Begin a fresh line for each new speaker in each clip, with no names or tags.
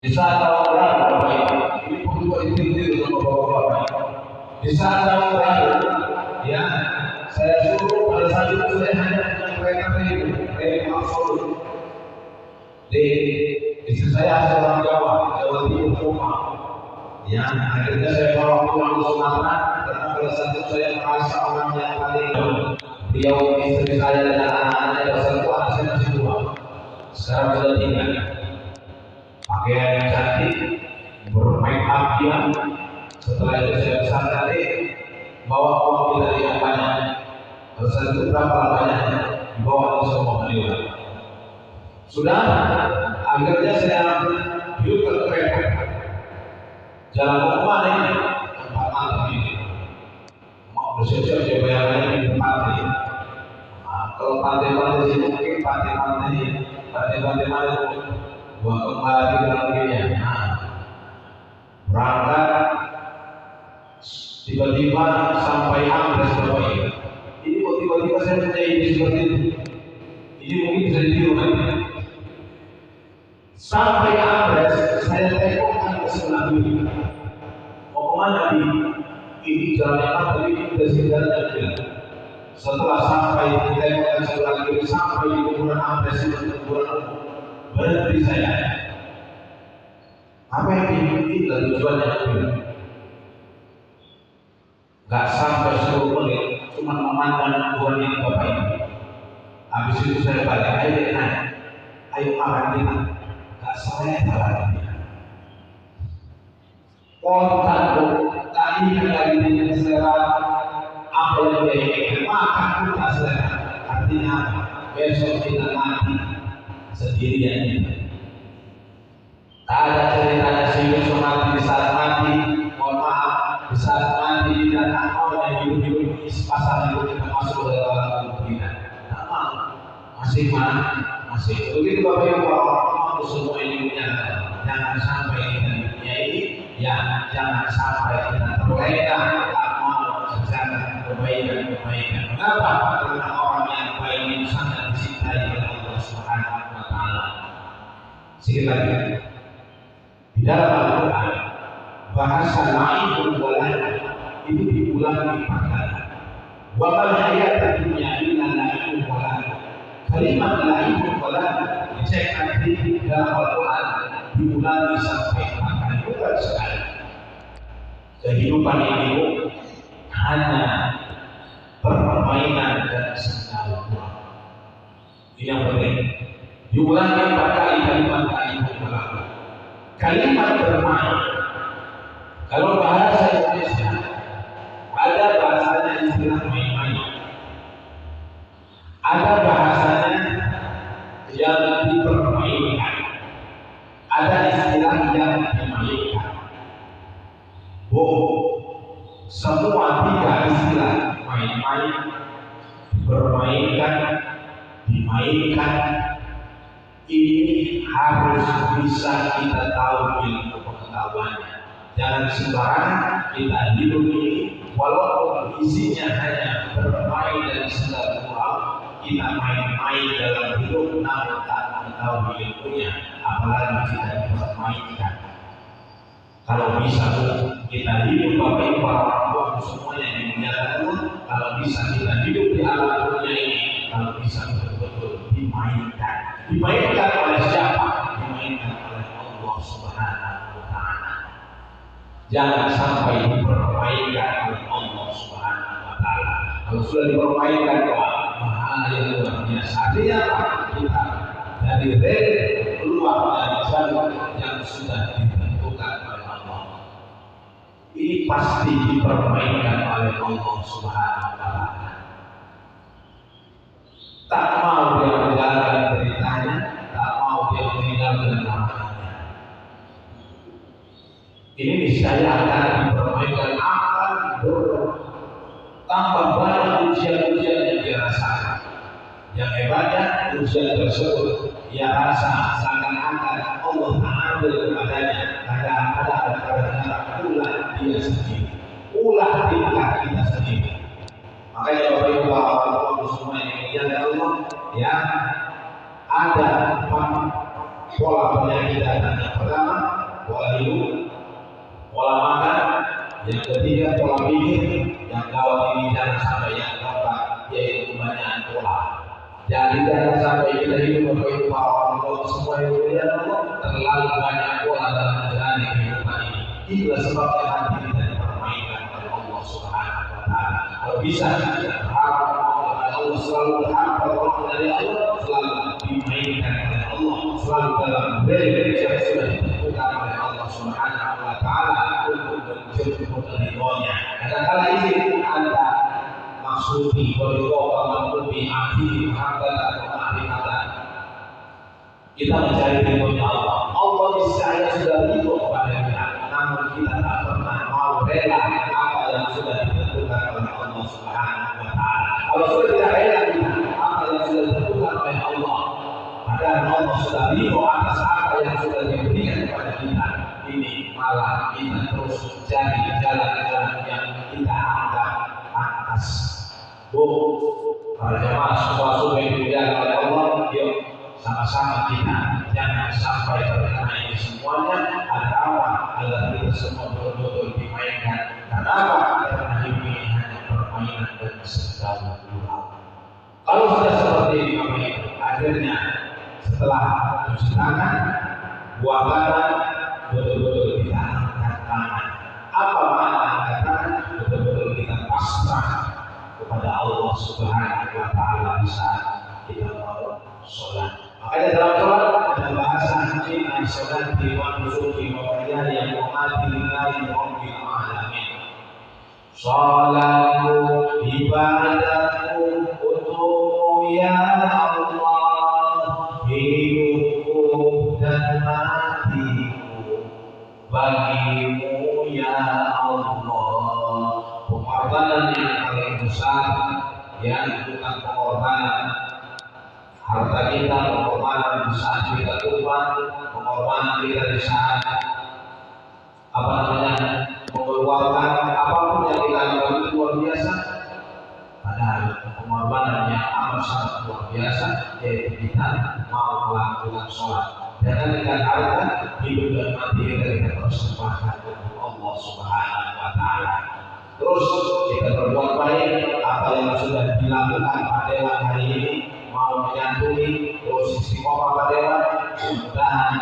Di saat tahun berlalu, Bapak Ibu, ini perlu itu sama Bapak Ibu. Di saat tahun berlalu, ya, saya suruh pada saat itu saya hanya punya kereta rel absolut. Di istri saya seorang Jawa Timur rumah. Ya, akhirnya saya bawa pulang ke Sumatera karena pada saat itu saya merasa orang yang paling beliau istri saya dan anak-anaknya pada saat itu anak saya masih dua. Sekarang sudah tiga. Pakaian yang cantik, bermain up dia. Setelah itu saya pesan tadi bawa uang kita yang banyak. Pada saat itu berapa banyaknya dibawa ke semua beliau. Sudah, akhirnya saya duduk ke kereta. Jalan ke mana ini? Tempat malam ini. Mau bersiap-siap saya bayarnya di tempat ini. Kalau pantai-pantai sini mungkin pantai-pantai mana? Gua kembali ke lagi-nya. Berangkat tiba-tiba sampai Ambles Bapak Ibu. Ini kok tiba-tiba saya punya ide seperti itu. Ini mungkin bisa ditiru nanti. Sampai Ambles saya tengokkan ke sebelah kiri. Mau kemana di? Ini jalan apa? Tapi ini sudah sejalan jalan. Setelah sampai tengokkan sebelah kiri sampai di kuburan Ambles itu kuburan berhenti saya. Apa yang diikuti dan tujuannya bilang? Gak sampai 10 menit, cuma memandang kuburan ini Bapak Ibu. Habis itu saya balik, ayo makan kita. Gak saya lagi. Kontak tadi yang lagi dengan selera apa yang dia inginkan, makan pun tak selera. Artinya besok kita mati sendirian kita. Tak ada ceritanya si Yusuf mati di saat mati, mohon maaf, di saat mati dan akalnya hidup-hidup pasal hidup kita masuk ke dalam tubuh kita. Tak mau, masih. Begitu Bapak Ibu, orang semua ini punya. Jangan sampai kita di dunia ini, ya jangan sampai kita terlena, tak mau secara kebaikan. Mengapa? Karena orang yang baik itu sangat dicintai oleh Allah Subhanahu Wa Taala. Sekali lagi, di dalam Al-Quran bahasa lain itu diulangi 4 kali. Wa mal hayatud dunya illa la'ibun wa lahu. Kalimat la'ibun wa lahu dicek di dalam Al-Quran diulangi sampai 4 kali, bukan sekali. Kehidupan ini hanya permainan dan senang uang. Ini yang penting. Diulangi 4 kali kalimat la'ibun wa lahu. Kalimat bermain. Kalau bahasa Indonesia ada bahasanya istilah main-main. Ada bahasanya yang dipermainkan. Ada istilah yang dimainkan. Semua 3 istilah main-main, dipermainkan, dimainkan. Ini harus bisa kita tahu ilmu pengetahuannya. Jangan sembarangan kita hidup ini, walaupun isinya hanya bermain dan segala hal, kita main-main dalam hidup, namun tak mengetahui ilmunya, apalagi kita dipermainkan. Kalau bisa kita hidup Bapak Ibu para orang tua semuanya yang dimuliakan Allah, kalau bisa kita hidup di alam dunia ini, kalau bisa betul-betul dimainkan. Dimainkan oleh siapa? Dimainkan oleh Allah Subhanahu Wa Taala. Jangan sampai dipermainkan oleh Allah Subhanahu Wa Taala. Kalau sudah dipermainkan, bahaya luar biasa. Artinya apa? Kita dari rel keluar dari jalur yang sudah ditentukan oleh Allah. Ini pasti dipermainkan oleh Allah Subhanahu Wa Taala. Tak mau dia meninggalkan beritanya, tak mau dia meninggalkan namanya. Ini niscaya akan dipermainkan, akan tambah banyak ujian-ujian yang dia rasakan. Yang hebatnya ujian tersebut dia rasa seakan-akan Allah mengambil kepadanya. Kadang-kadang ulah dia sendiri, ulah tingkah kita sendiri. Makanya Bapak Ibu semua yang dimuliakan Allah, ya ada pola penyakit dan yang pertama pola hidup, pola makan, yang ketiga pola pikir, yang gawat ini jangan sampai yang keempat yaitu kebanyakan pola. Jadi jangan sampai kita hidup kehidupan Allah semua yang mulia Allah terlalu banyak pola dalam menjalani kehidupan ini. Itulah sebabnya hati kita dipermainkan oleh Allah Subhanahu wa Ta'ala. Kalau bisa kita berharap kepada Allah, selalu berharap pertolongan dari Allah, selalu dimainkan oleh Allah, selalu dalam bel yang sudah ditentukan oleh Allah Subhanahu wa Ta'ala untuk menjemput ridhonya. Kadang-kala ini ada maksudi berdoa menutupi hati harta atau ma'rifatan. Kita mencari ridhonya Allah. Allah niscaya sudah ridho kepada kita, namun kita tak pernah mau rela apa yang sudah ditentukan oleh Allah Subhanahu wa Ta'ala. Kalau sudah tidak rela kita apa yang sudah ditentukan oleh Allah, padahal Allah sudah ridho atas apa yang sudah diberikan kepada kita, ini malah kita terus mencari jalan-jalan yang kita anggap pantas. Para jemaah semua sudah dimuliakan oleh Allah, yuk sama-sama kita jangan sampai terkena ini semuanya. Ada apa? Agar kita semua betul-betul dimainkan. Kenapa? Karena ini hanya permainan dan segala gurau. Kalau sudah seperti ini, akhirnya setelah cuci tangan, buah tangan, betul-betul kita angkat tangan. Apa makna angkat tangan? Betul-betul kita pasrah kepada Allah Subhanahu wa Ta'ala di saat kita mau sholat. Makanya dalam sholat ada bahasa hadis sholat di nusuki wa qiyam yang mati lillahi rabbil alamin. Sholatku ibadahku untuk ya Allah, hidupku dan matiku bagimu ya Allah. Pengorbanan yang paling besar yang bukan pengorbanan harta kita, pengorbanan di saat kita tumpah, pengorbanan kita di saat mengeluarkan apapun yang kita lakukan itu luar biasa. Padahal pengorbanan yang amat sangat luar biasa yaitu kita mau melakukan sholat. Jangan dengan harta, hidup dan mati kita persembahkan untuk Allah Subhanahu wa Ta'ala. Terus kita berbuat baik apa yang sudah dilakukan pada hari ini, mau menyantuni terus istiqomah pada dewan. Mudah-mudahan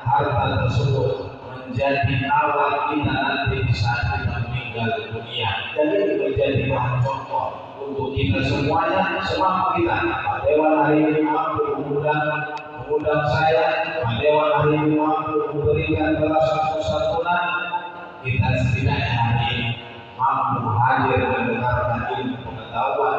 harta tersebut menjadi awal kita nanti di saat kita meninggal dunia, dan ini menjadi bahan contoh untuk kita semuanya. Semampu kita, Pak Dewan hari ini mampu mengundang saya, Pak Dewan hari ini mampu memberikan balasan santunan, kita setidaknya hari ini mampu hadir mendengarkan ilmu pengetahuan